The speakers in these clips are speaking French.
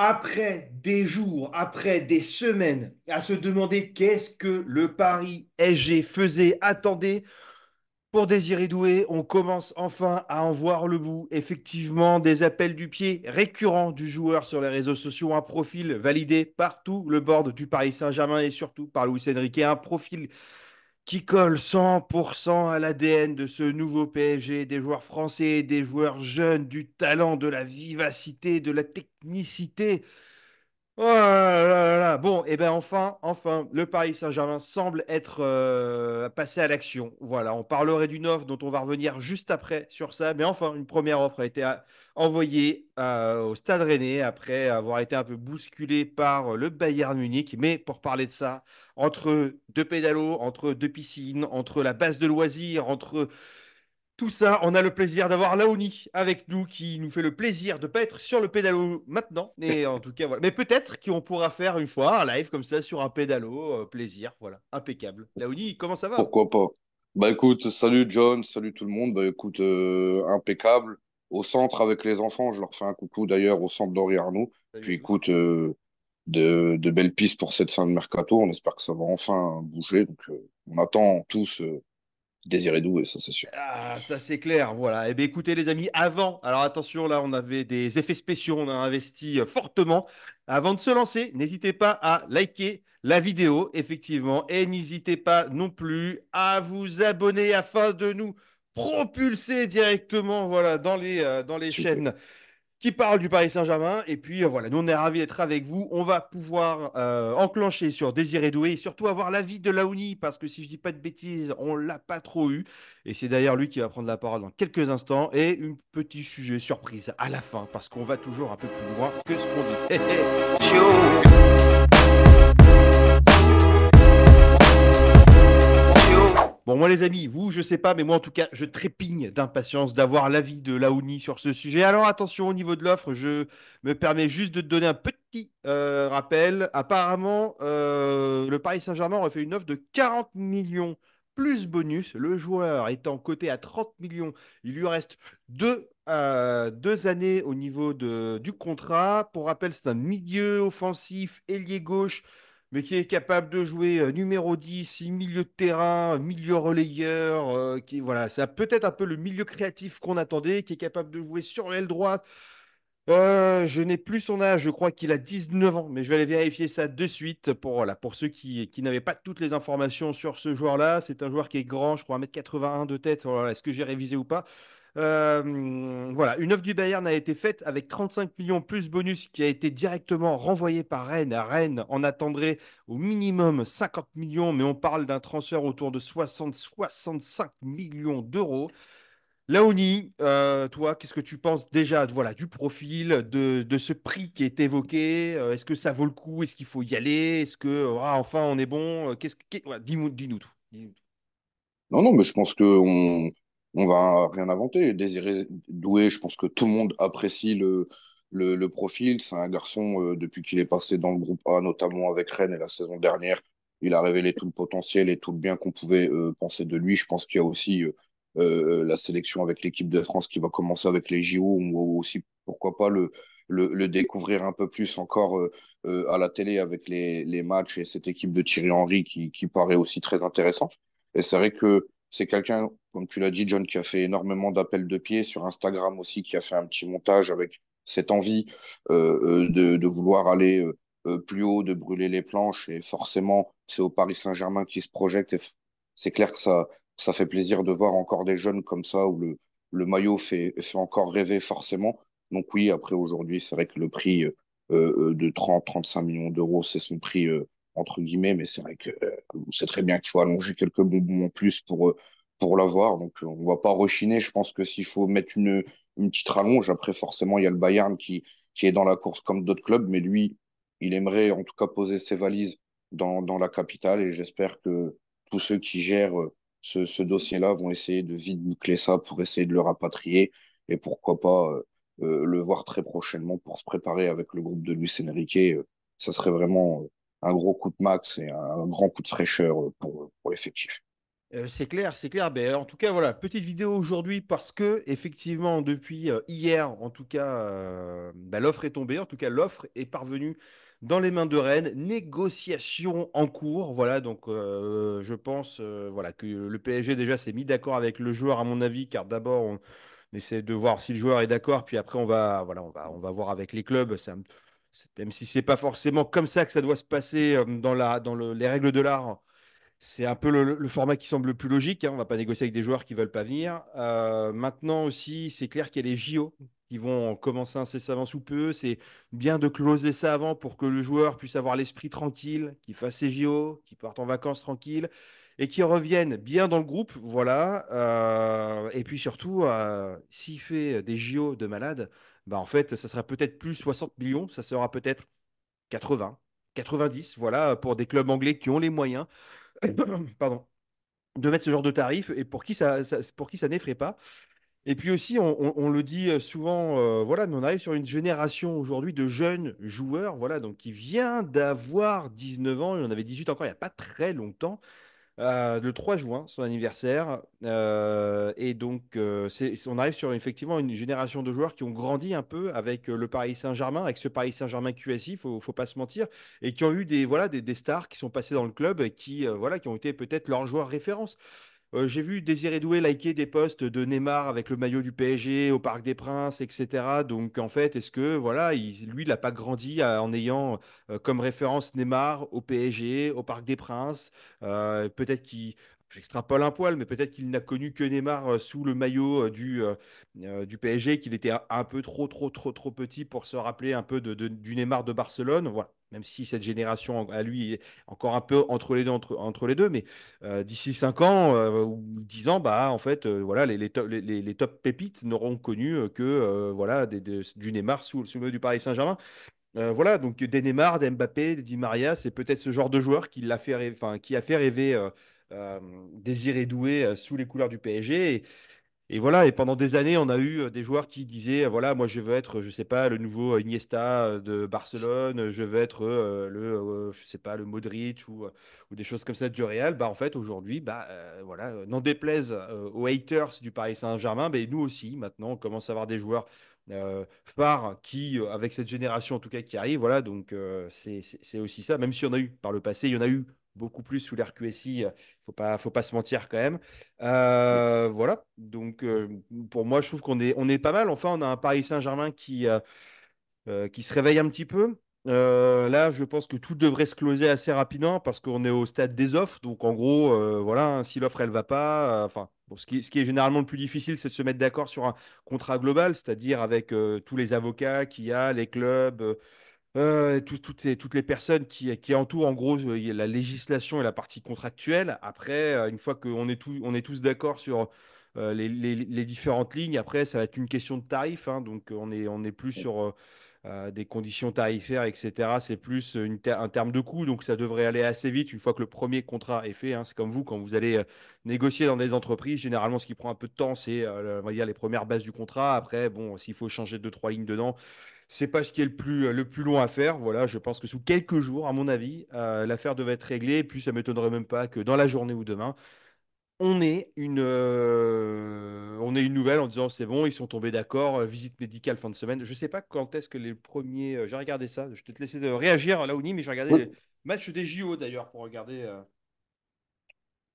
Après des jours, après des semaines, à se demander qu'est-ce que le Paris SG faisait, attendait pour Désiré Doué, on commence enfin à en voir le bout. Effectivement, des appels du pied récurrents du joueur sur les réseaux sociaux, un profil validé par tout le board du Paris Saint-Germain et surtout par Luis Enrique, un profil qui colle 100% à l'ADN de ce nouveau PSG, des joueurs français, des joueurs jeunes, du talent, de la vivacité, de la technicité. Oh là là là là. Bon, et bien enfin, le Paris Saint-Germain semble être passé à l'action. Voilà, on parlerait d'une offre dont on va revenir juste après sur ça, mais enfin, une première offre a été envoyée au Stade Rennais après avoir été un peu bousculé par le Bayern Munich. Mais pour parler de ça, entre deux pédalos, entre deux piscines, entre la base de loisirs, entre tout ça, on a le plaisir d'avoir Laoni avec nous qui nous fait le plaisir de ne pas être sur le pédalo maintenant. Mais en tout cas, voilà. Mais peut-être qu'on pourra faire une fois un live comme ça sur un pédalo. Plaisir, voilà. Impeccable. Laoni, comment ça va? Pourquoi pas? Bah écoute, salut John, salut tout le monde. Bah écoute, impeccable. Au centre avec les enfants, je leur fais un coucou d'ailleurs au centre d'Henri Arnoux. Salut à Puis tous. écoute, de belles pistes pour cette fin de mercato. On espère que ça va enfin bouger. Donc on attend tous Désiré Doué, ça c'est sûr. Ah, ça c'est clair, voilà. Eh bien, écoutez les amis, avant, alors attention, là on avait des effets spéciaux, on a investi fortement. Avant de se lancer, n'hésitez pas à liker la vidéo, effectivement, et n'hésitez pas non plus à vous abonner afin de nous propulser directement, voilà, dans les Super. chaînes qui parle du Paris Saint-Germain. Et puis voilà, nous on est ravis d'être avec vous. On va pouvoir enclencher sur Désiré Doué et surtout avoir l'avis de Laouni parce que si je dis pas de bêtises, on l'a pas trop eu. Et c'est d'ailleurs lui qui va prendre la parole dans quelques instants. Et un petit sujet surprise à la fin parce qu'on va toujours un peu plus loin que ce qu'on dit. Ciao. Bon, moi, les amis, vous, je sais pas, mais moi, en tout cas, je trépigne d'impatience d'avoir l'avis de Laouni sur ce sujet. Alors, attention au niveau de l'offre, je me permets juste de te donner un petit rappel. Apparemment, le Paris Saint-Germain aurait fait une offre de 40 millions plus bonus. Le joueur étant coté à 30 millions, il lui reste deux années au niveau du contrat. Pour rappel, c'est un milieu offensif, ailier gauche mais qui est capable de jouer numéro 10, milieu de terrain, milieu relayeur, voilà, c'est peut-être un peu le milieu créatif qu'on attendait, qui est capable de jouer sur l'aile droite. Je n'ai plus son âge, je crois qu'il a 19 ans, mais je vais aller vérifier ça de suite pour, voilà, pour ceux qui n'avaient pas toutes les informations sur ce joueur-là. C'est un joueur qui est grand, je crois 1,81 m de tête. Voilà, est-ce que j'ai révisé ou pas? Voilà, une offre du Bayern a été faite avec 35 millions plus bonus qui a été directement renvoyé par Rennes. Rennes en attendrait au minimum 50 millions, mais on parle d'un transfert autour de 60-65 millions d'euros. Léonie, toi, qu'est-ce que tu penses déjà voilà, du profil, de ce prix qui est évoqué? Est-ce que ça vaut le coup? Est-ce qu'il faut y aller? Est-ce que, enfin, on est bon? Voilà, dis-nous tout. Dis-nous tout. Non, non, mais je pense que on va rien inventer. Désiré Doué, je pense que tout le monde apprécie le profil. C'est un garçon, depuis qu'il est passé dans le groupe A, notamment avec Rennes et la saison dernière, il a révélé tout le potentiel et tout le bien qu'on pouvait penser de lui. Je pense qu'il y a aussi la sélection avec l'équipe de France qui va commencer avec les JO, ou aussi, pourquoi pas, le découvrir un peu plus encore à la télé avec les matchs et cette équipe de Thierry Henry qui paraît aussi très intéressante. Et c'est vrai que c'est quelqu'un, comme tu l'as dit, John, qui a fait énormément d'appels de pied sur Instagram aussi, qui a fait un petit montage avec cette envie de vouloir aller plus haut, de brûler les planches. Et forcément, c'est au Paris Saint-Germain qui se projette. Et c'est clair que ça fait plaisir de voir encore des jeunes comme ça, où le maillot fait encore rêver forcément. Donc oui, après aujourd'hui, c'est vrai que le prix de 30-35 millions d'euros, c'est son prix entre guillemets, mais c'est vrai que on sait très bien qu'il faut allonger quelques bonbons en plus pour l'avoir. Donc, on va pas rechiner. Je pense que s'il faut mettre une petite rallonge, après, forcément, il y a le Bayern qui est dans la course comme d'autres clubs, mais lui, il aimerait en tout cas poser ses valises dans la capitale et j'espère que tous ceux qui gèrent ce dossier-là vont essayer de vite boucler ça pour essayer de le rapatrier et pourquoi pas le voir très prochainement pour se préparer avec le groupe de Luis Enrique. Ça serait vraiment un gros coup de max et un grand coup de fraîcheur pour l'effectif. C'est clair, c'est clair. Ben, en tout cas, voilà, petite vidéo aujourd'hui parce que effectivement, depuis hier, en tout cas, ben, l'offre est tombée. En tout cas, l'offre est parvenue dans les mains de Rennes. Négociation en cours. Voilà, donc je pense voilà, que le PSG déjà s'est mis d'accord avec le joueur, à mon avis, car d'abord, on essaie de voir si le joueur est d'accord, puis après, voilà, on va voir avec les clubs. Même si c'est pas forcément comme ça que ça doit se passer les règles de l'art. C'est un peu le format qui semble le plus logique, hein. On ne va pas négocier avec des joueurs qui ne veulent pas venir. Maintenant aussi, c'est clair qu'il y a les JO qui vont commencer incessamment sous peu. C'est bien de closer ça avant pour que le joueur puisse avoir l'esprit tranquille, qu'il fasse ses JO, qu'il parte en vacances tranquille et qu'il revienne bien dans le groupe. Voilà. Et puis surtout, s'il fait des JO de malade, bah en fait, ça sera peut-être plus 60 millions, ça sera peut-être 80, 90, voilà, pour des clubs anglais qui ont les moyens. Pardon, de mettre ce genre de tarif et pour qui ça n'effraie pas. Et puis aussi, on le dit souvent, voilà, mais on arrive sur une génération aujourd'hui de jeunes joueurs, voilà, donc qui vient d'avoir 19 ans, il en avait 18 encore il n'y a pas très longtemps, le 3 juin, son anniversaire. Et donc, on arrive sur effectivement une génération de joueurs qui ont grandi un peu avec le Paris Saint-Germain, avec ce Paris Saint-Germain QSI, faut pas se mentir, et qui ont eu voilà, des stars qui sont passés dans le club et voilà, qui ont été peut-être leurs joueurs références. J'ai vu Désiré Doué liker des posts de Neymar avec le maillot du PSG au Parc des Princes, etc. Donc en fait, est-ce que voilà, lui, il n'a pas grandi en ayant comme référence Neymar au PSG, au Parc des Princes. Peut-être qu'il J'extrapole un poil, mais peut-être qu'il n'a connu que Neymar sous le maillot du PSG, qu'il était un peu trop petit pour se rappeler un peu du Neymar de Barcelone. Voilà. Même si cette génération à lui est encore un peu entre les deux, mais d'ici 5 ans ou 10 ans, bah, en fait, voilà, les top pépites n'auront connu que voilà, du Neymar sous le du Paris Saint-Germain. Voilà, donc des Neymar, des Mbappé, des Di Maria, c'est peut-être ce genre de joueur qui a fait rêver euh, Désiré Doué sous les couleurs du PSG. Et voilà, et pendant des années, on a eu des joueurs qui disaient, voilà, moi je veux être, je sais pas, le nouveau Iniesta de Barcelone, je veux être je sais pas, le Modric ou des choses comme ça du Real. Bah en fait, aujourd'hui, bah voilà, n'en déplaise aux haters du Paris Saint-Germain, mais nous aussi, maintenant, on commence à avoir des joueurs phares qui, avec cette génération en tout cas qui arrive, voilà, donc c'est aussi ça, même si on a eu par le passé, il y en a eu beaucoup plus sous l'ère QSI, faut pas se mentir quand même. Voilà, donc pour moi, je trouve on est pas mal. Enfin, on a un Paris Saint-Germain qui se réveille un petit peu. Là, je pense que tout devrait se closer assez rapidement parce qu'on est au stade des offres. Donc, en gros, voilà, hein, si l'offre, elle va pas, enfin, bon, ce qui est généralement le plus difficile, c'est de se mettre d'accord sur un contrat global, c'est-à-dire avec tous les avocats qu'il y a, les clubs, toutes les personnes qui entourent en gros la législation et la partie contractuelle. Après, une fois on est tous d'accord sur les différentes lignes, après, ça va être une question de tarif, hein. Donc, on est plus sur des conditions tarifaires, etc. C'est plus un terme de coût, donc ça devrait aller assez vite une fois que le premier contrat est fait, hein. C'est comme vous, quand vous allez négocier dans des entreprises, généralement, ce qui prend un peu de temps, c'est on va dire les premières bases du contrat. Après, bon, s'il faut changer deux, trois lignes dedans, c'est pas ce qui est le plus long à faire. Voilà, je pense que sous quelques jours, à mon avis, l'affaire devait être réglée. Et puis, ça m'étonnerait même pas que dans la journée ou demain, on ait une nouvelle en disant c'est bon, ils sont tombés d'accord, visite médicale fin de semaine. Je sais pas quand est-ce que les premiers. J'ai regardé ça. Je vais te laisser de réagir là, Ouni, mais j'ai regardé Oui. les matchs des JO d'ailleurs pour regarder.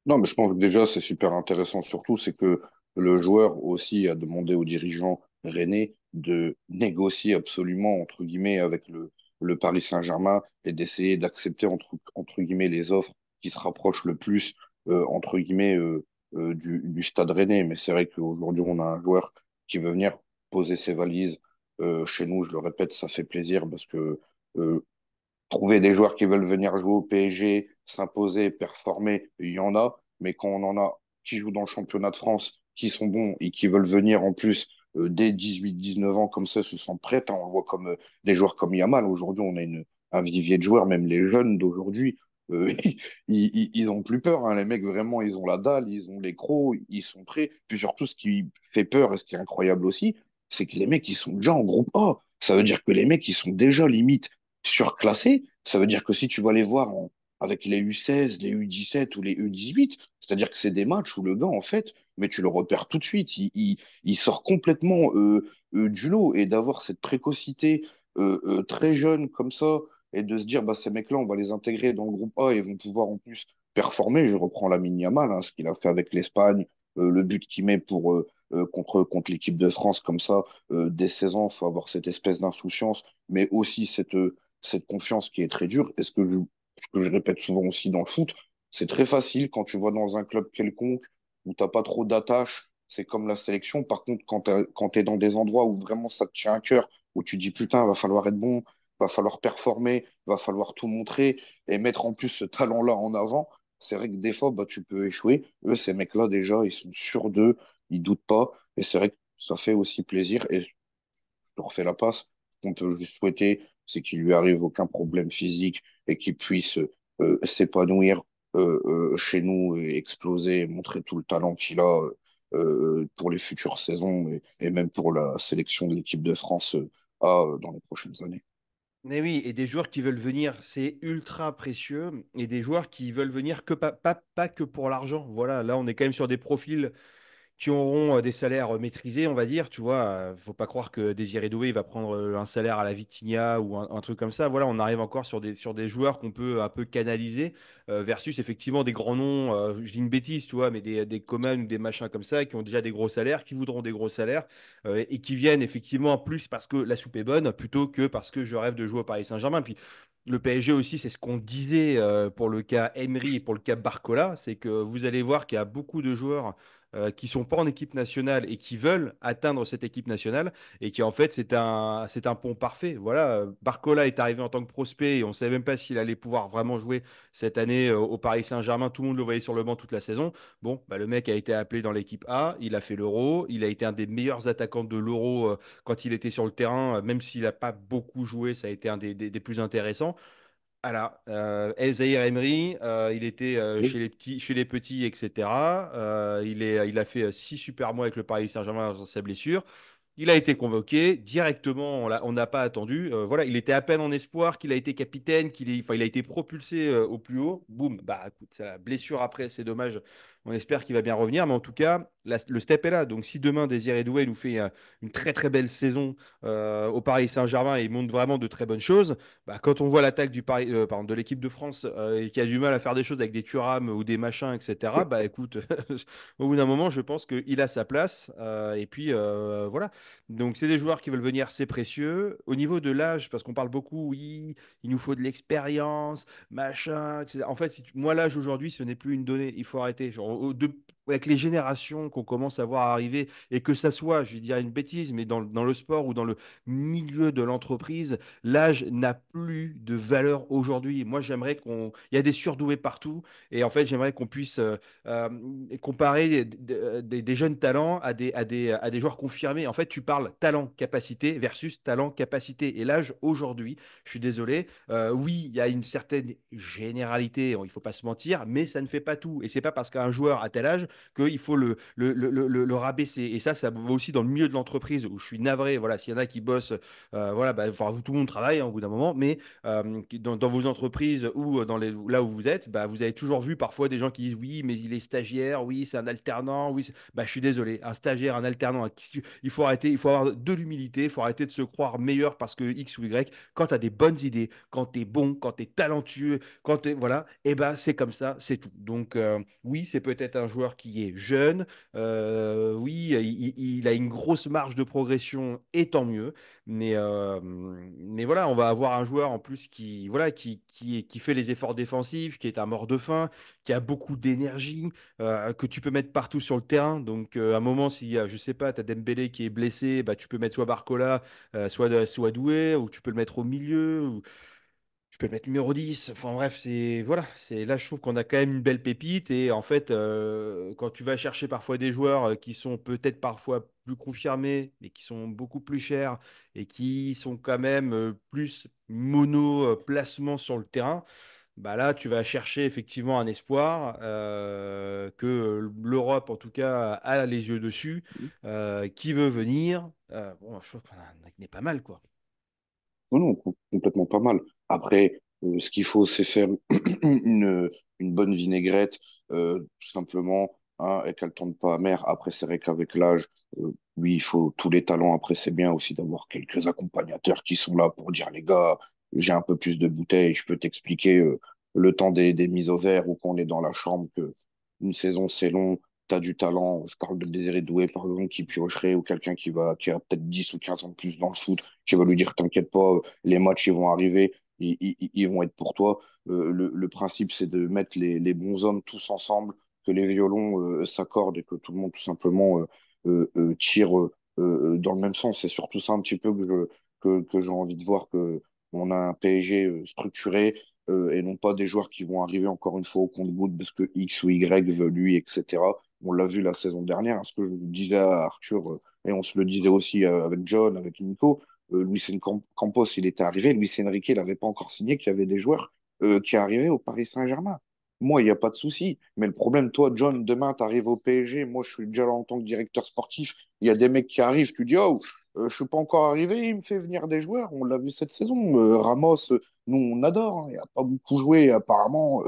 Non, mais je pense que déjà, c'est super intéressant, surtout, c'est que le joueur aussi a demandé aux dirigeants rennais de négocier absolument, entre guillemets, avec le Paris Saint-Germain et d'essayer d'accepter, entre guillemets, les offres qui se rapprochent le plus, entre guillemets, du stade rennais. Mais c'est vrai qu'aujourd'hui, on a un joueur qui veut venir poser ses valises chez nous. Je le répète, ça fait plaisir parce que euh, trouver des joueurs qui veulent venir jouer au PSG, s'imposer, performer, il y en a, mais quand on en a qui jouent dans le championnat de France, qui sont bons et qui veulent venir en plus dès 18-19 ans comme ça, se sentent prêts, hein. On le voit comme des joueurs comme Yamal. Aujourd'hui, on a un vivier de joueurs, même les jeunes d'aujourd'hui, ils ont plus peur, hein. Les mecs, vraiment, ils ont la dalle, ils ont les crocs, ils sont prêts. Puis surtout, ce qui fait peur et ce qui est incroyable aussi, c'est que les mecs, ils sont déjà en groupe A. Ça veut dire que les mecs, ils sont déjà limite surclassés. Ça veut dire que si tu vas les voir avec les U16, les U17 ou les U18. C'est-à-dire que c'est des matchs où le gars, en fait, mais tu le repères tout de suite, il sort complètement du lot. Et d'avoir cette précocité très jeune comme ça, et de se dire, bah, ces mecs-là, on va les intégrer dans le groupe A et ils vont pouvoir en plus performer. Je reprends Lamine Yamal, hein, ce qu'il a fait avec l'Espagne, le but qu'il met contre l'équipe de France, comme ça, dès 16 ans, il faut avoir cette espèce d'insouciance, mais aussi cette confiance qui est très dure. Ce que je répète souvent aussi dans le foot, c'est très facile quand tu vas dans un club quelconque où t'as pas trop d'attache, c'est comme la sélection. Par contre, quand tu es dans des endroits où vraiment ça te tient à cœur, où tu te dis putain, va falloir être bon, va falloir performer, va falloir tout montrer et mettre en plus ce talent-là en avant, c'est vrai que des fois, bah, tu peux échouer. Eux, ces mecs-là, déjà, ils sont sûrs d'eux, ils doutent pas. Et c'est vrai que ça fait aussi plaisir. Et je te refais la passe. Ce qu'on peut juste souhaiter, c'est qu'il lui arrive aucun problème physique et qu'il puisse s'épanouir chez nous et exploser et montrer tout le talent qu'il a pour les futures saisons et même pour la sélection de l'équipe de France dans les prochaines années. Mais oui, et des joueurs qui veulent venir, c'est ultra précieux. Et des joueurs qui veulent venir que pas que pour l'argent. Voilà, là, on est quand même sur des profils qui auront des salaires maîtrisés, on va dire. Tu vois, faut pas croire que Désiré Doué il va prendre un salaire à la Vitinha ou un truc comme ça. Voilà, on arrive encore sur des joueurs qu'on peut un peu canaliser versus effectivement des grands noms. Je dis une bêtise, tu vois, mais des Coman ou des machins comme ça qui ont déjà des gros salaires, qui voudront des gros salaires et qui viennent effectivement plus parce que la soupe est bonne plutôt que parce que je rêve de jouer au Paris Saint-Germain. Puis le PSG aussi, c'est ce qu'on disait pour le cas Emery et pour le cas Barcola, c'est que vous allez voir qu'il y a beaucoup de joueurs qui sont pas en équipe nationale et qui veulent atteindre cette équipe nationale et qui en fait c'est un pont parfait. Voilà, Barcola est arrivé en tant que prospect et on ne savait même pas s'il allait pouvoir vraiment jouer cette année au Paris Saint-Germain. Tout le monde le voyait sur le banc toute la saison. Bon, bah, le mec a été appelé dans l'équipe A, il a fait l'Euro, il a été un des meilleurs attaquants de l'Euro quand il était sur le terrain, même s'il n'a pas beaucoup joué, ça a été un des plus intéressants. Alors, El Zahir Emery, il était chez les petits, etc. Il a fait 6 super mois avec le Paris Saint-Germain dans sa blessure. Il a été convoqué directement, on n'a pas attendu. Voilà, il était à peine en espoir, qu'il a été capitaine, enfin, il a été propulsé au plus haut. Boum, bah écoute, sa blessure après, c'est dommage. On espère qu'il va bien revenir, mais en tout cas, le step est là. Donc, si demain Désiré Doué nous fait une très très belle saison au Paris Saint-Germain et il montre vraiment de très bonnes choses, bah, quand on voit l'attaque pardon, de l'équipe de France et qui a du mal à faire des choses avec des Thuram ou des machins, etc., bah écoute, au bout d'un moment, je pense qu'il a sa place. Et puis voilà. Donc, c'est des joueurs qui veulent venir, c'est précieux. Au niveau de l'âge, parce qu'on parle beaucoup, oui, il nous faut de l'expérience, machin, etc. En fait, moi, l'âge aujourd'hui, ce n'est plus une donnée. Il faut arrêter. Genre, avec les générations qu'on commence à voir arriver, et que ça soit, je vais dire une bêtise, mais dans le sport ou dans le milieu de l'entreprise, l'âge n'a plus de valeur aujourd'hui. Moi, j'aimerais qu'on. Il y a des surdoués partout, et en fait, j'aimerais qu'on puisse euh, comparer des jeunes talents à des joueurs confirmés. En fait, tu parles talent-capacité versus talent-capacité. Et l'âge, aujourd'hui, je suis désolé, oui, il y a une certaine généralité, il ne faut pas se mentir, mais ça ne fait pas tout. Et c'est pas parce qu'un joueur a tel âge qu'il faut le rabaisser. Et ça va aussi dans le milieu de l'entreprise où je suis navré. Voilà, s'il y en a qui bossent, voilà, bah, enfin, tout le monde travaille au bout d'un moment, mais dans vos entreprises ou là où vous êtes, bah, vous avez toujours vu parfois des gens qui disent oui, mais il est stagiaire, oui, c'est un alternant, oui. Bah, je suis désolé, un stagiaire, un alternant, il faut arrêter, il faut avoir de l'humilité, il faut arrêter de se croire meilleur parce que X ou Y. Quand tu as des bonnes idées, quand tu es bon, quand tu es talentueux, quand tu voilà, et ben c'est comme ça, c'est tout. Donc oui, c'est peut-être un joueur qui est jeune, oui, il a une grosse marge de progression et tant mieux. Mais voilà, on va avoir un joueur en plus qui, voilà, qui fait les efforts défensifs, qui est un mort de faim, qui a beaucoup d'énergie, que tu peux mettre partout sur le terrain. Donc, à un moment, si, je sais pas, tu as Dembélé qui est blessé, bah, tu peux mettre soit Barcola, soit Doué, ou tu peux le mettre au milieu, ou tu peux le mettre numéro 10. Enfin bref, voilà, là je trouve qu'on a quand même une belle pépite et en fait quand tu vas chercher parfois des joueurs qui sont peut-être parfois plus confirmés mais qui sont beaucoup plus chers et qui sont quand même plus mono placement sur le terrain, bah là tu vas chercher effectivement un espoir que l'Europe en tout cas a les yeux dessus, qui veut venir. Bon, je trouve qu'on n'est pas mal quoi. Non, non, complètement pas mal. Après, Ce qu'il faut, c'est faire une bonne vinaigrette, tout simplement, hein, et qu'elle ne tombe pas amère. Après, c'est vrai qu'avec l'âge, oui, il faut tous les talents. Après, c'est bien aussi d'avoir quelques accompagnateurs qui sont là pour dire, les gars, j'ai un peu plus de bouteilles, je peux t'expliquer le temps des mises au vert ou quand on est dans la chambre que une saison, c'est long. Tu as du talent. Je parle de Désiré Doué, par exemple, qui piocherait ou quelqu'un qui a peut-être 10 ou 15 ans de plus dans le foot, qui va lui dire, t'inquiète pas, les matchs, ils vont arriver, ils vont être pour toi. Le principe, c'est de mettre les bons hommes tous ensemble, que les violons s'accordent et que tout le monde, tout simplement, tire dans le même sens. C'est surtout ça un petit peu que j'ai envie de voir que on a un PSG structuré et non pas des joueurs qui vont arriver encore une fois au compte-gouttes parce que X ou Y veut lui, etc. On l'a vu la saison dernière, hein, ce que je disais à Arthur, et on se le disait aussi avec John, avec Nico. Campos, il était arrivé. Luis Enrique, il n'avait pas encore signé qu'il y avait des joueurs qui arrivaient au Paris Saint-Germain. Moi, il n'y a pas de souci. Mais le problème, toi, John, demain, tu arrives au PSG. Moi, je suis déjà là en tant que directeur sportif. Il y a des mecs qui arrivent. Tu dis, oh, je suis pas encore arrivé. Il me fait venir des joueurs. On l'a vu cette saison. Ramos, nous, on adore, hein. Il n'a pas beaucoup joué, apparemment.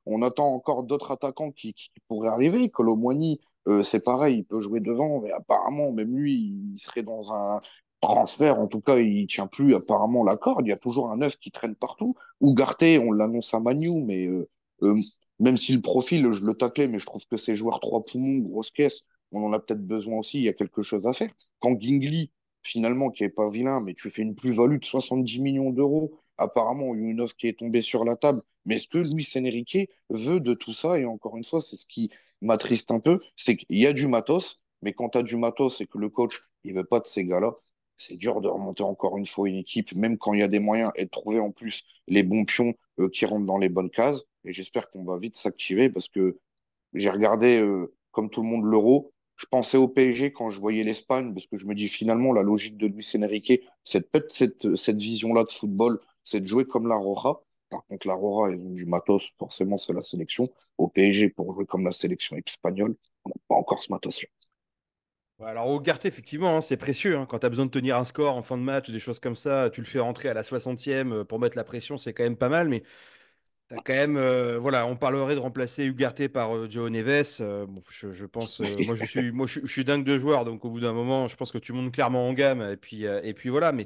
On attend encore d'autres attaquants qui pourraient arriver. Kolo Muani, c'est pareil. Il peut jouer devant. Mais apparemment, même lui, il serait dans un transfert. En tout cas, il tient plus apparemment la corde. Il y a toujours un neuf qui traîne partout. Ugarte, on l'annonce à Manu, mais euh, même si le profil, je le taclais, mais je trouve que ces joueurs trois poumons, grosse caisse, on en a peut-être besoin aussi, il y a quelque chose à faire. Quand Gingli, finalement, qui est pas vilain, mais tu fais une plus-value de 70 millions d'euros, apparemment, il y a une offre qui est tombée sur la table, mais est-ce que Luis Enrique veut de tout ça? Et encore une fois, c'est ce qui m'attriste un peu, c'est qu'il y a du matos, mais quand tu as du matos et que le coach, il veut pas de ces gars-là, c'est dur de remonter encore une fois une équipe, même quand il y a des moyens, et de trouver en plus les bons pions qui rentrent dans les bonnes cases. Et j'espère qu'on va vite s'activer parce que j'ai regardé, comme tout le monde, l'Euro. Je pensais au PSG quand je voyais l'Espagne parce que je me dis finalement, la logique de Luis Enrique, c'est peut-être cette vision-là de football, c'est de jouer comme la Roja. Par contre, la Roja, ils ont du matos, forcément, c'est la sélection. Au PSG, pour jouer comme la sélection espagnole, on n'a pas encore ce matos-là. Ouais, alors, au Ugarte, effectivement, hein, c'est précieux, hein. Quand tu as besoin de tenir un score en fin de match, des choses comme ça, tu le fais rentrer à la 60e pour mettre la pression, c'est quand même pas mal. Mais t'as quand même, voilà, on parlerait de remplacer Ugarte par Joao Neves. Bon, je pense, je suis dingue de joueurs, donc au bout d'un moment, je pense que tu montes clairement en gamme. Et puis voilà. Mais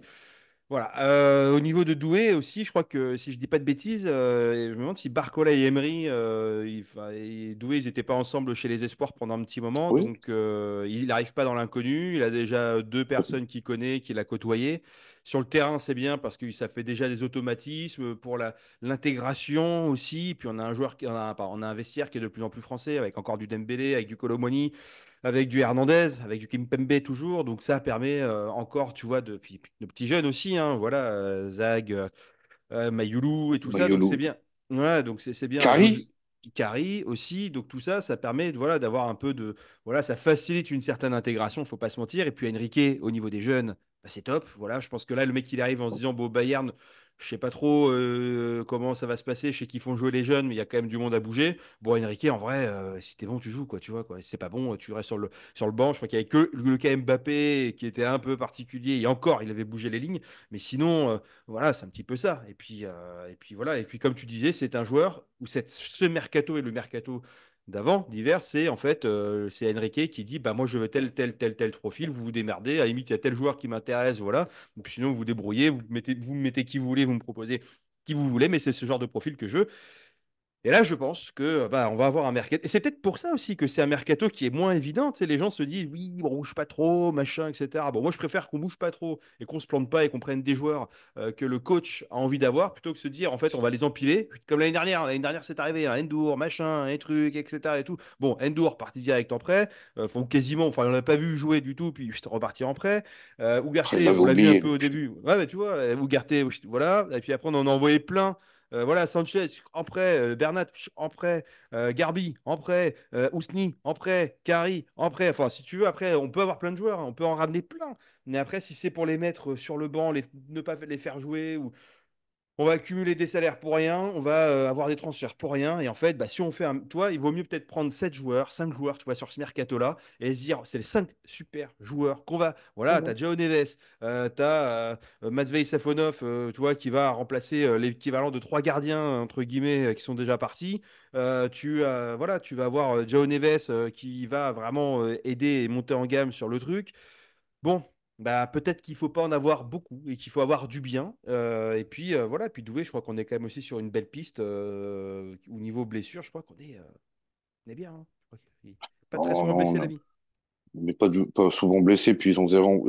voilà. Au niveau de Doué aussi, je crois que si je dis pas de bêtises, je me demande si Barcola et Emery, et Doué, ils n'étaient pas ensemble chez les Espoirs pendant un petit moment, Oui, donc il n'arrive pas dans l'inconnu. Il a déjà deux personnes qu'il connaît, qu'il a côtoyées. Sur le terrain, c'est bien parce que ça fait déjà des automatismes pour l'intégration aussi. Puis on a un joueur on a un vestiaire qui est de plus en plus français, avec encore du Dembélé, avec du Colomoni, avec du Hernandez, avec du Kimpembe toujours. Donc ça permet encore, tu vois, puis de petits jeunes aussi, hein, voilà, Zag, Mayulu et tout ça. Donc c'est Mayolo. bien. Ouais, donc c'est bien. Kari, Kari aussi. Donc tout ça, ça permet voilà, d'avoir un peu de. Voilà, ça facilite une certaine intégration, faut pas se mentir. Et puis Enrique, au niveau des jeunes, bah, c'est top. Voilà, je pense que là, le mec, il arrive en se disant, bon, Bayern. Je sais pas trop comment ça va se passer. Je sais qu'ils font jouer les jeunes, mais il y a quand même du monde à bouger. Bon, Enrique, en vrai, si t'es bon, tu joues, quoi, tu vois, quoi. Si c'est pas bon, tu restes sur le banc. Je crois qu'il y avait que le cas Mbappé qui était un peu particulier. Et encore, il avait bougé les lignes. Mais sinon, voilà, c'est un petit peu ça. Et puis voilà. Et puis, comme tu disais, c'est un joueur où ce mercato et le mercato d'avant, d'hiver, c'est en fait, c'est Enrique qui dit, bah moi je veux tel profil, vous vous démerdez. À la limite, il y a tel joueur qui m'intéresse, voilà. Et puis sinon, vous vous débrouillez, vous me mettez qui vous voulez, vous me proposez qui vous voulez, mais c'est ce genre de profil que je veux. Et là, je pense que bah, on va avoir un mercato. Et c'est peut-être pour ça aussi que c'est un mercato qui est moins évident. Tu sais, les gens se disent, oui, on bouge pas trop, machin, etc. Bon, moi, je préfère qu'on bouge pas trop et qu'on se plante pas et qu'on prenne des joueurs que le coach a envie d'avoir, plutôt que de se dire, en fait, on va les empiler. Comme l'année dernière. L'année dernière, c'est arrivé, un Endur, machin, un truc, etc. Et tout. Bon, Endur, parti direct en prêt. Enfin, quasiment, enfin, on l'a pas vu jouer du tout, puis reparti en prêt. Ugarte, il m'avait on l'a vu un peu oublié. au début. Ouais, mais tu vois, Ugarte, voilà. Et puis après, on en a envoyé plein. Voilà, Sanchez en prêt, Bernat en prêt, Garbi en prêt, Ousni en prêt, Kari en prêt. Enfin, si tu veux, après, on peut avoir plein de joueurs, hein, on peut en ramener plein. Mais après, si c'est pour les mettre sur le banc, ne pas les faire jouer, ou on va accumuler des salaires pour rien, on va avoir des transferts pour rien. Et en fait, bah, si on fait un. Tu vois, il vaut mieux peut-être prendre 7 joueurs, 5 joueurs, tu vois, sur ce mercato-là, et se dire, c'est les 5 super joueurs qu'on va. Voilà, tu as Mhm. Joao Neves, tu as Matvei Safonov, tu vois, qui va remplacer l'équivalent de 3 gardiens, entre guillemets, qui sont déjà partis. Voilà, tu vas avoir Joao Neves qui va vraiment aider et monter en gamme sur le truc. Bon, bah, peut-être qu'il faut pas en avoir beaucoup et qu'il faut avoir du bien. Et puis voilà, puis Doué, je crois qu'on est quand même aussi sur une belle piste au niveau blessure. Je crois qu'on est bien, hein. Je crois qu'il est pas très Non, souvent non, blessé l'ami. mais pas souvent blessés, puis ils ont zéro,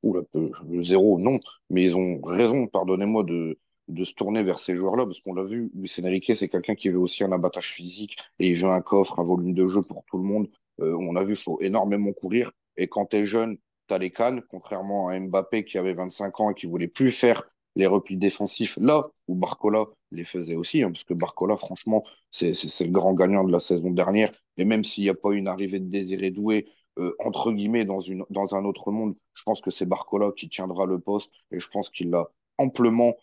oula, le zéro, non, mais ils ont raison, pardonnez-moi, de se tourner vers ces joueurs-là, parce qu'on l'a vu, Luis Enrique, c'est quelqu'un qui veut aussi un abattage physique, et il veut un coffre, un volume de jeu pour tout le monde. On a vu, il faut énormément courir, et quand tu es jeune, tu as les cannes, contrairement à Mbappé qui avait 25 ans et qui voulait plus faire les replis défensifs, là où Barcola les faisait aussi, hein, parce que Barcola, franchement, c'est le grand gagnant de la saison dernière. Et même s'il n'y a pas eu une arrivée de Désiré Doué, entre guillemets, dans un autre monde, je pense que c'est Barcola qui tiendra le poste et je pense qu'il l'a amplement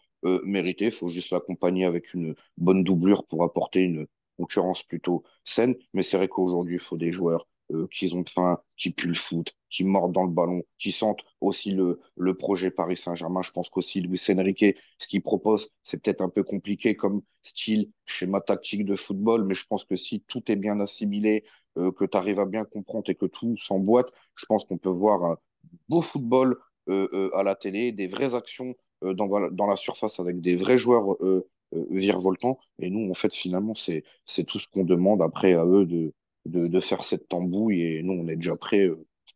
mérité. Il faut juste l'accompagner avec une bonne doublure pour apporter une concurrence plutôt saine. Mais c'est vrai qu'aujourd'hui, il faut des joueurs qui ont faim, qui puent le foot, qui mordent dans le ballon, qui sentent aussi le projet Paris Saint-Germain. Je pense qu'aussi Luis Enrique, ce qu'il propose, c'est peut-être un peu compliqué comme style, schéma tactique de football, mais je pense que si tout est bien assimilé, que tu arrives à bien comprendre et que tout s'emboîte, je pense qu'on peut voir un beau football à la télé, des vraies actions dans la surface avec des vrais joueurs virevoltants. Et nous, en fait, finalement, c'est tout ce qu'on demande après à eux de faire cette tambouille. Et nous, on est déjà prêts,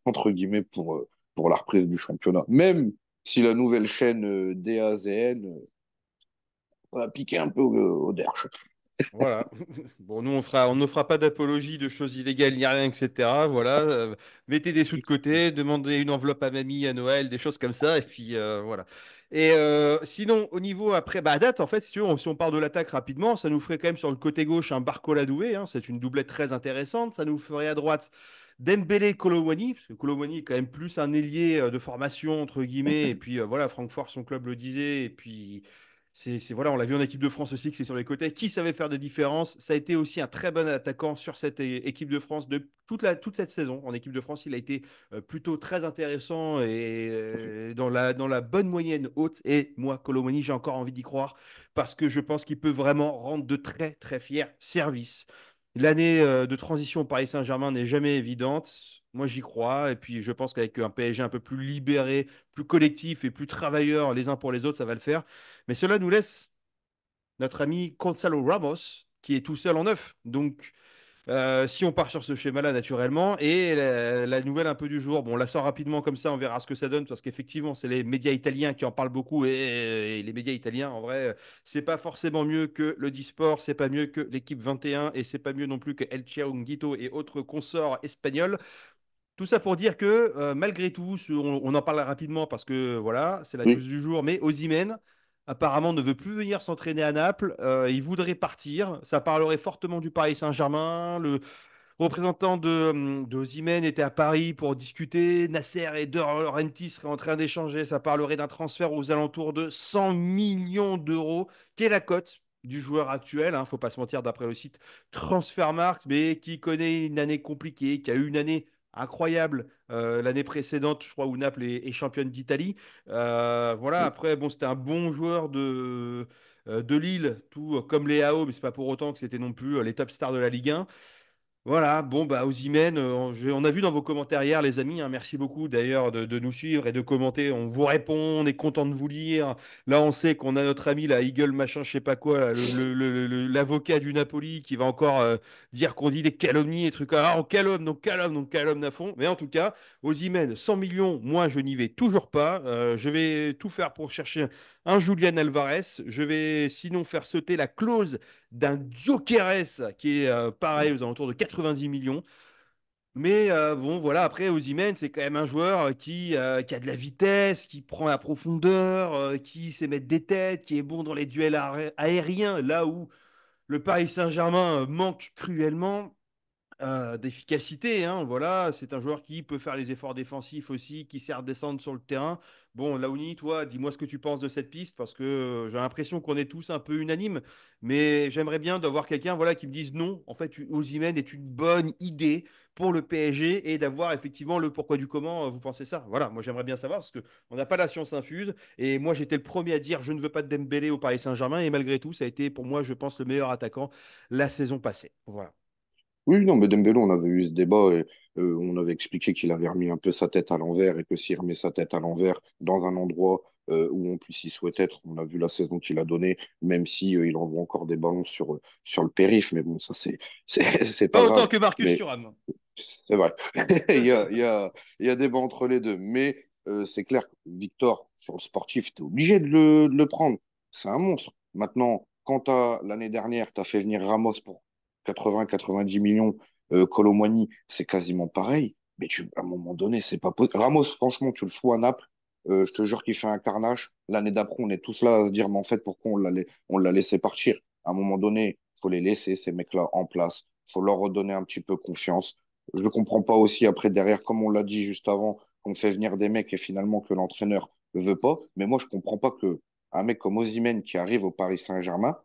entre guillemets, pour la reprise du championnat. Même si la nouvelle chaîne DAZN va piquer un peu au derche. Voilà. Bon, nous, on ne fera pas d'apologie de choses illégales ni rien, etc. Voilà. Mettez des sous de côté, demandez une enveloppe à mamie à Noël, des choses comme ça, et puis voilà. Et sinon, au niveau après, bah, à date, en fait, si tu veux, si on part de l'attaque rapidement, ça nous ferait quand même sur le côté gauche un Barcola Doué, hein, c'est une doublette très intéressante. Ça nous ferait à droite Dembélé Colomwani, parce que Colomwani est quand même plus un ailier de formation, entre guillemets, et puis voilà, Francfort, son club le disait, et puis. Voilà, on l'a vu en équipe de France aussi que c'est sur les côtés. Qui savait faire de différence? Ça a été aussi un très bon attaquant sur cette équipe de France de toute cette saison. En équipe de France, il a été plutôt très intéressant et dans la bonne moyenne haute. Et moi, Colomoni, j'ai encore envie d'y croire parce que je pense qu'il peut vraiment rendre de très, très fiers services. L'année de transition au Paris Saint-Germain n'est jamais évidente. Moi, j'y crois. Et puis, je pense qu'avec un PSG un peu plus libéré, plus collectif et plus travailleur les uns pour les autres, ça va le faire. Mais cela nous laisse notre ami Gonzalo Ramos, qui est tout seul en neuf. Donc, si on part sur ce schéma-là, naturellement, et la nouvelle un peu du jour, bon, on la sort rapidement comme ça, on verra ce que ça donne, parce qu'effectivement, c'est les médias italiens qui en parlent beaucoup, et les médias italiens, en vrai, c'est pas forcément mieux que le Disport, c'est pas mieux que l'équipe 21, et c'est pas mieux non plus que El Chiringuito et autres consorts espagnols. Tout ça pour dire que malgré tout, on en parle rapidement parce que voilà, c'est la news Oui, du jour, mais Osimhen apparemment ne veut plus venir s'entraîner à Naples, il voudrait partir, ça parlerait fortement du Paris Saint-Germain, le représentant de Osimhen était à Paris pour discuter, Nasser et De Laurentiis seraient en train d'échanger, ça parlerait d'un transfert aux alentours de 100 millions d'euros, qui est la cote du joueur actuel, hein, faut pas se mentir d'après le site Transfermarkt, mais qui connaît une année compliquée, qui a eu une année incroyable l'année précédente, je crois, où Naples est championne d'Italie. Voilà, oui. après, bon, c'était un bon joueur de Lille, tout comme les AO, mais c'est pas pour autant que c'était non plus les top stars de la Ligue 1. Voilà, bon, bah, Osimhen, on a vu dans vos commentaires hier, les amis, hein, merci beaucoup d'ailleurs de nous suivre et de commenter. On vous répond, on est content de vous lire. Là, on sait qu'on a notre ami, la Eagle, machin, je sais pas quoi, là, l'avocat du Napoli qui va encore dire qu'on dit des calomnies et trucs. Ah, on calomne, donc calomne à fond. Mais en tout cas, Osimhen, 100 millions, moi, je n'y vais toujours pas. Je vais tout faire pour chercher un Julian Alvarez. Je vais sinon faire sauter la clause d'un Gyökeres qui est pareil aux alentours de 90 millions. Mais bon, voilà, après, Osimhen, c'est quand même un joueur qui a de la vitesse, qui prend la profondeur, qui sait mettre des têtes, qui est bon dans les duels aériens, là où le Paris Saint-Germain manque cruellement. d'efficacité, hein, voilà, c'est un joueur qui peut faire les efforts défensifs aussi, qui sert à descendre sur le terrain. Bon, Laouni, toi, dis-moi ce que tu penses de cette piste, parce que j'ai l'impression qu'on est tous un peu unanimes, mais j'aimerais bien d'avoir quelqu'un, voilà, qui me dise non, en fait, Osimhen est une bonne idée pour le PSG et d'avoir effectivement le pourquoi du comment vous pensez ça. Voilà, moi j'aimerais bien savoir, parce que on n'a pas la science infuse, et moi j'étais le premier à dire je ne veux pas de Dembélé au Paris Saint-Germain, et malgré tout, ça a été pour moi, je pense, le meilleur attaquant la saison passée. Voilà. Oui, non, mais Dembélé, on avait eu ce débat et on avait expliqué qu'il avait remis un peu sa tête à l'envers et que s'il remet sa tête à l'envers dans un endroit où en plus il souhaite être, on a vu la saison qu'il a donnée, même si il envoie encore des ballons sur le périph', mais bon, ça c'est Pas pas autant grave. que Marcus Mais Thuram. c'est vrai, il y a débat entre les deux, mais c'est clair que Victor, sur le sportif, tu es obligé de le prendre. C'est un monstre. Maintenant, quand l'année dernière, tu as fait venir Ramos pour 80-90 millions, Kolo Muani, c'est quasiment pareil. Mais à un moment donné, c'est pas possible. Ramos, franchement, tu le fous à Naples, je te jure qu'il fait un carnage. L'année d'après, on est tous là à se dire, mais en fait, pourquoi on l'a laissé partir? À un moment donné, il faut les laisser, ces mecs-là, en place. Il faut leur redonner un petit peu confiance. Je ne comprends pas aussi après derrière, comme on l'a dit juste avant, qu'on fait venir des mecs et finalement que l'entraîneur ne veut pas. Mais moi, je ne comprends pas que un mec comme Osimhen qui arrive au Paris Saint-Germain,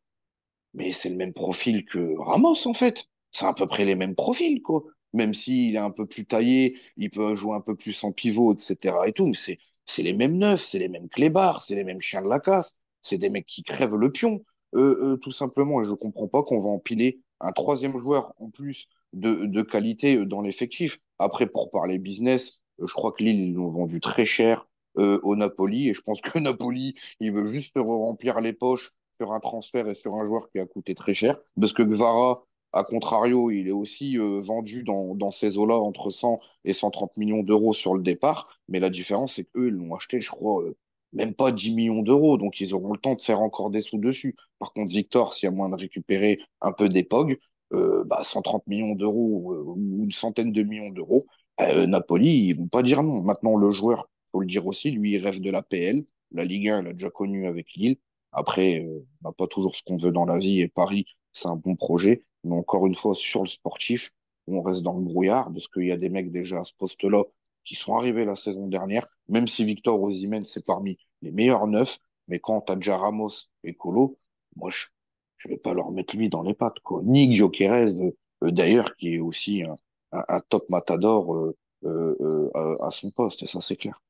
mais c'est le même profil que Ramos en fait. C'est à peu près les mêmes profils, quoi. Même s'il est un peu plus taillé, il peut jouer un peu plus en pivot, etc. et tout, mais c'est les mêmes neufs, c'est les mêmes clébards, c'est les mêmes chiens de la casse. C'est des mecs qui crèvent le pion, tout simplement. Et je ne comprends pas qu'on va empiler un troisième joueur en plus de qualité dans l'effectif. Après, pour parler business, je crois que Lille, ils l'ont vendu très cher au Napoli. Et je pense que Napoli, il veut juste se remplir les poches sur un transfert et sur un joueur qui a coûté très cher. Parce que Gvara, à contrario, il est aussi vendu dans ces eaux-là entre 100 et 130 millions d'euros sur le départ. Mais la différence, c'est qu'eux, ils l'ont acheté, je crois, même pas 10 millions d'euros. Donc, ils auront le temps de faire encore des sous dessus. Par contre, Victor, s'il y a moyen de récupérer un peu d'épog, 130 millions d'euros ou une centaine de millions d'euros, Napoli, ils vont pas dire non. Maintenant, le joueur, faut le dire aussi, lui, il rêve de la PL. La Ligue 1, il a déjà connu avec Lille. Après, on n'a pas toujours ce qu'on veut dans la vie et Paris, c'est un bon projet. Mais encore une fois, sur le sportif, on reste dans le brouillard parce qu'il y a des mecs déjà à ce poste-là qui sont arrivés la saison dernière, même si Victor Osimhen, c'est parmi les meilleurs neufs. Mais quand tu as déjà Ramos et Colo, moi, je vais pas leur mettre lui dans les pattes, quoi. Ni Gyökeres, d'ailleurs, qui est aussi un top matador à son poste, et ça, c'est clair.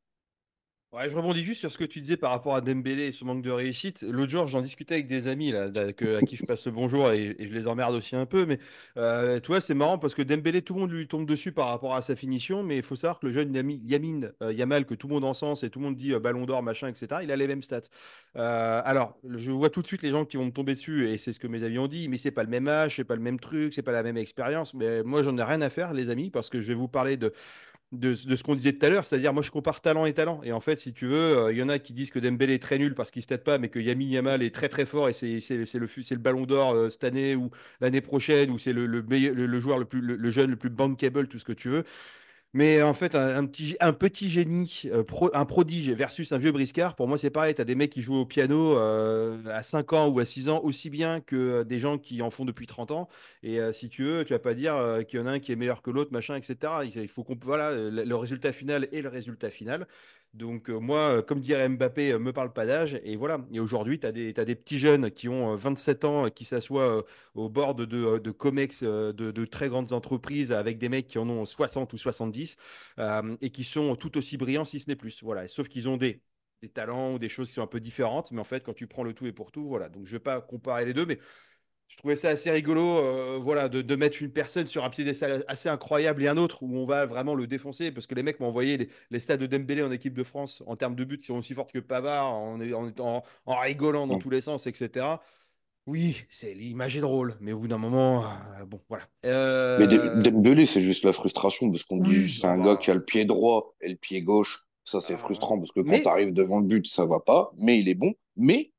Ouais, je rebondis juste sur ce que tu disais par rapport à Dembélé et ce manque de réussite. L'autre jour, j'en discutais avec des amis là, à qui je passe le bonjour et je les emmerde aussi un peu. Mais tu vois, c'est marrant parce que Dembélé, tout le monde lui tombe dessus par rapport à sa finition. Mais il faut savoir que le jeune Yamin Yamal, que tout le monde encense et tout le monde dit Ballon d'Or, machin, etc., il a les mêmes stats. Alors, je vois tout de suite les gens qui vont me tomber dessus et c'est ce que mes amis ont dit. Mais c'est pas le même âge, c'est pas le même truc, c'est pas la même expérience. Mais moi, j'en ai rien à faire, les amis, parce que je vais vous parler de ce qu'on disait tout à l'heure, c'est-à-dire moi je compare talent et talent. Et en fait, si tu veux, il y en a qui disent que Dembélé est très nul parce qu'il se tête pas, mais que Yamin Yamal est très très fort et c'est le ballon d'or cette année ou l'année prochaine, ou c'est le joueur le jeune le plus bankable, tout ce que tu veux. Mais en fait, un petit génie, un prodige versus un vieux briscard, pour moi, c'est pareil. Tu as des mecs qui jouent au piano à 5 ans ou à 6 ans aussi bien que des gens qui en font depuis 30 ans. Et si tu veux, tu vas pas dire qu'il y en a un qui est meilleur que l'autre, machin, etc. Il faut qu'on, voilà, le résultat final est le résultat final. Donc, moi, comme dirait Mbappé, me parle pas d'âge. Et voilà. Et aujourd'hui, t'as des petits jeunes qui ont 27 ans, qui s'assoient au bord de COMEX, de très grandes entreprises avec des mecs qui en ont 60 ou 70 et qui sont tout aussi brillants, si ce n'est plus. Voilà. Sauf qu'ils ont des talents ou des choses qui sont un peu différentes, mais en fait, quand tu prends le tout et pour tout, voilà. Donc, je ne vais pas comparer les deux, mais je trouvais ça assez rigolo, voilà, de mettre une personne sur un piédestal assez incroyable et un autre où on va vraiment le défoncer, parce que les mecs m'ont envoyé les stats de Dembélé en équipe de France en termes de buts qui sont aussi fortes que Pavard, en rigolant dans tous les sens, etc. Oui, c'est l'image est drôle, mais au bout d'un moment, bon, voilà. Mais Dembélé, c'est juste la frustration, parce qu'on dit Oui, c'est on un gars qui a va. le pied droit et le pied gauche. Ça, c'est frustrant, parce que quand tu Mais, arrives devant le but, ça va pas, mais il est bon. Mais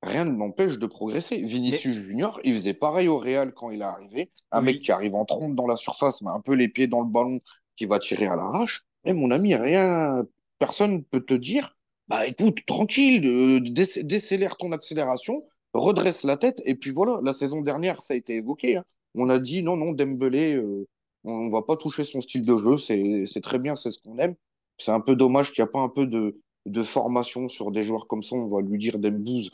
rien ne l'empêche de progresser. mais, Vinicius Junior, il faisait pareil au Real quand il est arrivé. Un mec oui, qui arrive en trompe dans la surface, mais un peu les pieds dans le ballon, qui va tirer à l'arrache. Et mon ami, rien, personne peut te dire, bah écoute, tranquille, décélère ton accélération, redresse la tête, et puis voilà, la saison dernière, ça a été évoqué, hein. On a dit non, non, Dembélé, On va pas toucher son style de jeu. C'est très bien, c'est ce qu'on aime. C'est un peu dommage qu'il n'y a pas un peu de formation sur des joueurs comme ça. On va lui dire Dembouz,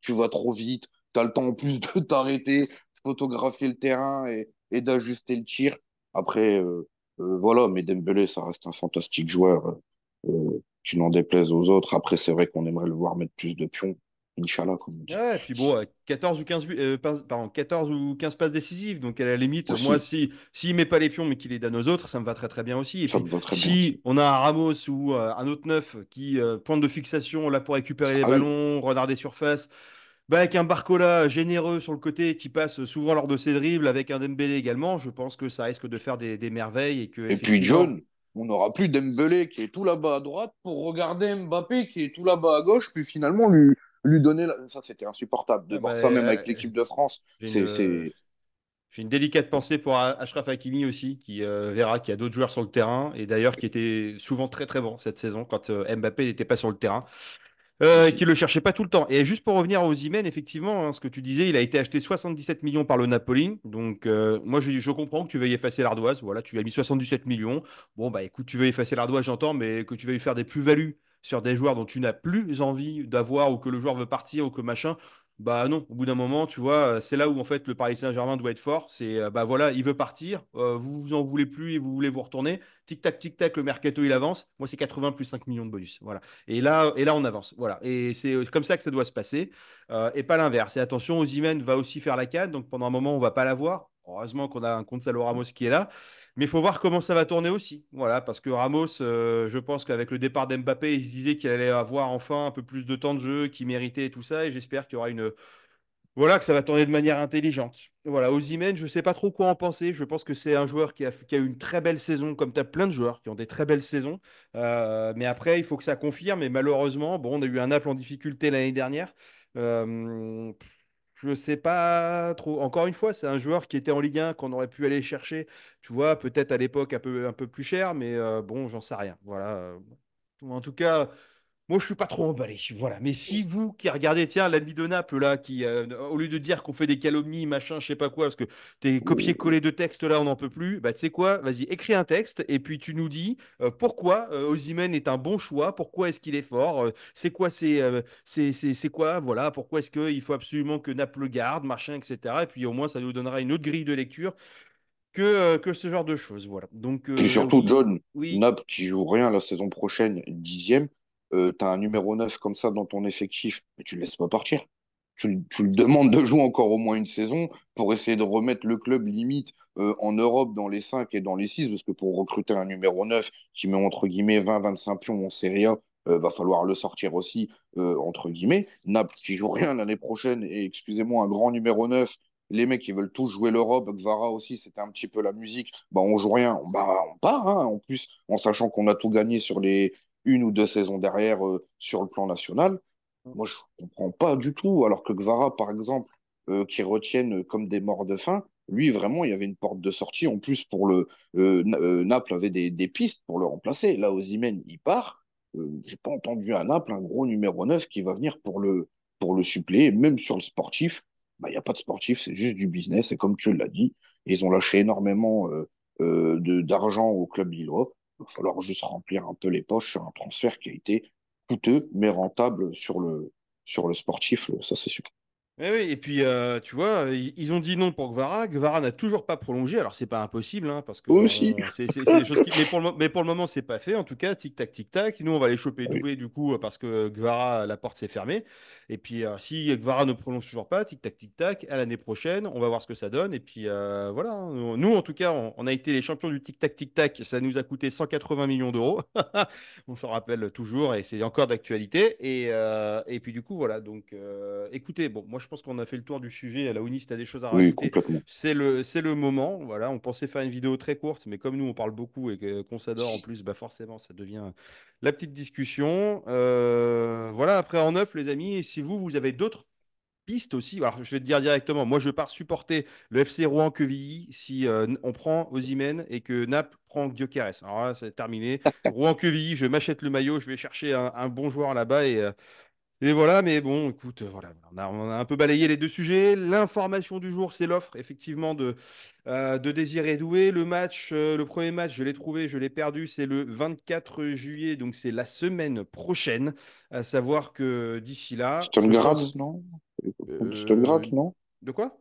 tu vas trop vite. Tu as le temps en plus de t'arrêter, de photographier le terrain et d'ajuster le tir. Après, voilà, mais Dembélé, ça reste un fantastique joueur, qui n'en déplaise aux autres. Après, c'est vrai qu'on aimerait le voir mettre plus de pions. Inch'Allah, comme on dit. Ouais, et puis bon, 14 ou 15 pardon, 14 ou 15 passes décisives. Donc à la limite, moi, Aussi, si s'il met pas les pions mais qu'il les donne aux autres, ça me va très très bien aussi. Et ça puis me va très bien aussi. si on a un Ramos ou un autre neuf qui pointe de fixation là pour récupérer les Ah oui. ballons, renarder des surfaces, bah, avec un Barcola généreux sur le côté qui passe souvent lors de ses dribbles, avec un Dembélé également, je pense que ça risque de faire des merveilles et que Et puis effectivement. John, on n'aura plus Dembélé qui est tout là-bas à droite pour regarder Mbappé qui est tout là-bas à gauche, puis finalement lui donner la... Ça, c'était insupportable de Ah bah, voir ça même avec l'équipe de France. j'ai une, J'ai une délicate pensée pour Achraf Hakimi aussi, qui verra qu'il y a d'autres joueurs sur le terrain, et d'ailleurs qui était souvent très très bon cette saison quand Mbappé n'était pas sur le terrain, qui Aussi. le cherchait pas tout le temps. Et juste pour revenir aux Osimhen, effectivement, hein, ce que tu disais, il a été acheté 77 millions par le Napoli. Donc moi je comprends que tu veuilles effacer l'ardoise. Voilà, tu lui as mis 77 millions. Bon bah écoute, tu veux effacer l'ardoise, j'entends, mais que tu veuilles faire des plus-values sur des joueurs dont tu n'as plus envie d'avoir ou que le joueur veut partir ou que machin. Bah non, au bout d'un moment, tu vois, c'est là où en fait le Paris Saint-Germain doit être fort. C'est bah voilà, il veut partir, vous vous en voulez plus et vous voulez vous retourner. Tic tac, le mercato il avance. Moi c'est 80 plus 5 millions de bonus. Voilà. Et là, on avance. Voilà. Et c'est comme ça que ça doit se passer. Et pas l'inverse. Et attention, Osimhen va aussi faire la canne. Donc pendant un moment, on va pas la voir. Heureusement qu'on a un Gonzalo Ramos qui est là. Mais il faut voir comment ça va tourner aussi. Voilà. Parce que Ramos, je pense qu'avec le départ d'Mbappé, il se disait qu'il allait avoir enfin un peu plus de temps de jeu, qu'il méritait et tout ça. Et j'espère qu'il y aura une. Voilà, que ça va tourner de manière intelligente. Voilà, Osimhen, je ne sais pas trop quoi en penser. Je pense que c'est un joueur qui a eu une très belle saison, comme tu as plein de joueurs qui ont des très belles saisons. Mais après, il faut que ça confirme. Et malheureusement, bon, on a eu un Naples en difficulté l'année dernière. Euh, je ne sais pas trop. Encore une fois, c'est un joueur qui était en Ligue 1 qu'on aurait pu aller chercher, tu vois, peut-être à l'époque un peu plus cher, mais bon, j'en sais rien. Voilà. En tout cas, moi, je suis pas trop emballé. Voilà. Mais si vous qui regardez, tiens, l'ami de Naples, là, qui, au lieu de dire qu'on fait des calomnies, machin, je sais pas quoi, parce que tes copier-coller de textes, là, on n'en peut plus, bah, tu sais quoi, vas-y, écris un texte et puis tu nous dis pourquoi Osimhen est un bon choix, pourquoi est-ce qu'il est fort, c'est quoi, c'est quoi, voilà, pourquoi est-ce qu'il faut absolument que Naples le garde, machin, etc. Et puis au moins, ça nous donnera une autre grille de lecture que ce genre de choses. Voilà. Donc, Puis surtout, oui, John, oui. Naples qui joue rien la saison prochaine, dixième, tu as un numéro 9 comme ça dans ton effectif, mais tu le laisses pas partir. Tu le demandes de jouer encore au moins une saison pour essayer de remettre le club limite en Europe dans les 5 et dans les 6 parce que pour recruter un numéro 9 qui met entre guillemets 20-25 pions en Serie A, va falloir le sortir aussi, entre guillemets. Naples qui joue rien l'année prochaine et excusez-moi, un grand numéro 9, les mecs ils veulent tous jouer l'Europe. Gvara aussi, c'était un petit peu la musique. Bah, on joue rien, on part, hein, en plus, en sachant qu'on a tout gagné sur les une ou deux saisons derrière sur le plan national. Moi, je comprends pas du tout. Alors que Gvara, par exemple, qui retiennent comme des morts de faim, lui, vraiment, il y avait une porte de sortie. En plus, Naples avait des pistes pour le remplacer. Là, Osimhen, il part. J'ai pas entendu à Naples un gros numéro 9 qui va venir pour le suppléer. Même sur le sportif, bah, il n'y a pas de sportif, c'est juste du business. Et comme tu l'as dit, ils ont lâché énormément d'argent au club lillois. Il va falloir juste remplir un peu les poches sur un transfert qui a été coûteux, mais rentable sur le sportif, ça c'est sûr. Oui, oui, et puis, tu vois, ils ont dit non pour Gvara. Gvara n'a toujours pas prolongé. Alors, c'est pas impossible, hein, parce que Aussi, c'est des choses qui. Mais pour le moment, c'est pas fait. En tout cas, tic-tac, tic-tac. Nous, on va les choper oui, Doué, du coup, parce que Gvara, la porte s'est fermée. Et puis, si Gvara ne prolonge toujours pas, tic-tac, tic-tac, à l'année prochaine, on va voir ce que ça donne. Et puis, voilà, hein. Nous, en tout cas, on a été les champions du tic-tac, tic-tac. Ça nous a coûté 180 millions d'euros. On s'en rappelle toujours et c'est encore d'actualité. Et puis du coup, voilà. Donc, écoutez, bon, moi je pense qu'on a fait le tour du sujet. Laouni, si tu as des choses à oui, rajouter, complètement. c'est le moment. Voilà, on pensait faire une vidéo très courte, mais comme nous on parle beaucoup et qu'on s'adore en plus, bah forcément, ça devient la petite discussion. Voilà, après en neuf, les amis, et si vous avez d'autres piste aussi. Alors, je vais te dire directement, moi, je pars supporter le FC Rouen-Quevilly si on prend Osimhen et que Naples prend Gyökeres. Alors là, c'est terminé. Rouen-Quevilly, je m'achète le maillot, je vais chercher un bon joueur là-bas Et voilà, mais bon, écoute, voilà, on a un peu balayé les deux sujets. L'information du jour, c'est l'offre, effectivement, de Désiré Doué. Le premier match, je l'ai trouvé, je l'ai perdu, c'est le 24 juillet, donc c'est la semaine prochaine. À savoir que d'ici là, je Stungrad, pense. non? Stungrad, euh, non? de quoi?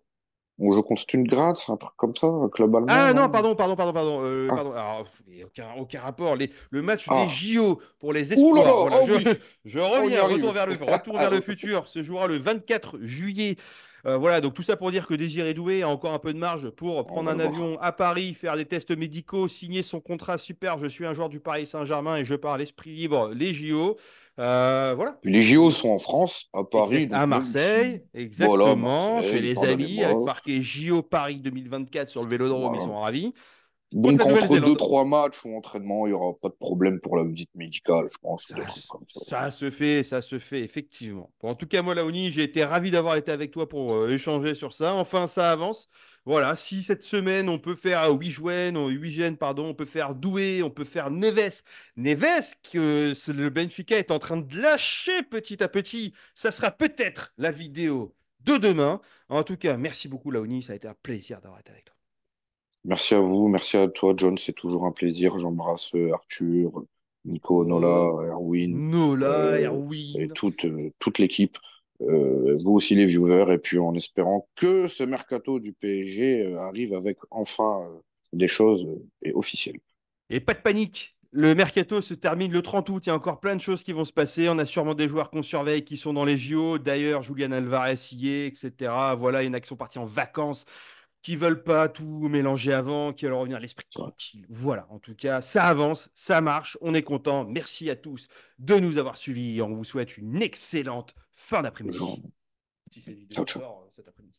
On joue contre Stungrad, c'est un truc comme ça, un club allemand, Ah non, non? pardon, pardon, pardon, pardon, Ah, pardon. Alors, il y a aucun rapport. Le match des ah. JO pour les Ouh là là, espoirs. Voilà, oh oui, je on y reviens. arrive. Retour vers le futur. Se jouera le 24 juillet. Voilà, donc tout ça pour dire que Désiré Doué a encore un peu de marge pour On prendre va un le voir. avion à Paris, faire des tests médicaux, signer son contrat. Super, je suis un joueur du Paris Saint-Germain et je pars à l'esprit libre. Les JO. Voilà. Les JO sont en France, à Paris, Exact, donc à même si, Marseille, voilà, exactement, chez Marseille, les amis, avec pardonnez-moi, marqué JO Paris 2024 sur le vélodrome, ils voilà. sont ravis. Contre la Donc entre deux, Nouvelle-Zélande. trois matchs ou entraînement, il n'y aura pas de problème pour la visite médicale, je pense, ou des Ça, trucs comme ça. ça se fait, effectivement. Bon, en tout cas, moi, Laoni, j'ai été ravi d'avoir été avec toi pour échanger sur ça. Enfin, ça avance. Voilà, si cette semaine, on peut faire 8 Gènes, pardon, on peut faire Doué, on peut faire Neves. Neves, le Benfica est en train de lâcher petit à petit. Ça sera peut-être la vidéo de demain. En tout cas, merci beaucoup, Laoni. Ça a été un plaisir d'avoir été avec toi. Merci à vous, merci à toi, John, c'est toujours un plaisir. J'embrasse Arthur, Nico, Oh, Nola, Erwin Nola, euh, et Erwin. toute l'équipe. Vous aussi les viewers, et puis en espérant que ce mercato du PSG arrive avec enfin des choses officielles. Et pas de panique. Le mercato se termine le 30 août. Il y a encore plein de choses qui vont se passer. On a sûrement des joueurs qu'on surveille qui sont dans les JO. D'ailleurs, Julian Alvarez y est, etc. Voilà, il y en a qui sont partis en vacances, qui veulent pas tout mélanger avant, qui veulent revenir à l'esprit tranquille. Voilà, en tout cas, ça avance, ça marche. On est content. Merci à tous de nous avoir suivis. On vous souhaite une excellente fin Genre, d'après-midi. Si cette vidéo ciao, ciao. sort cet après-midi.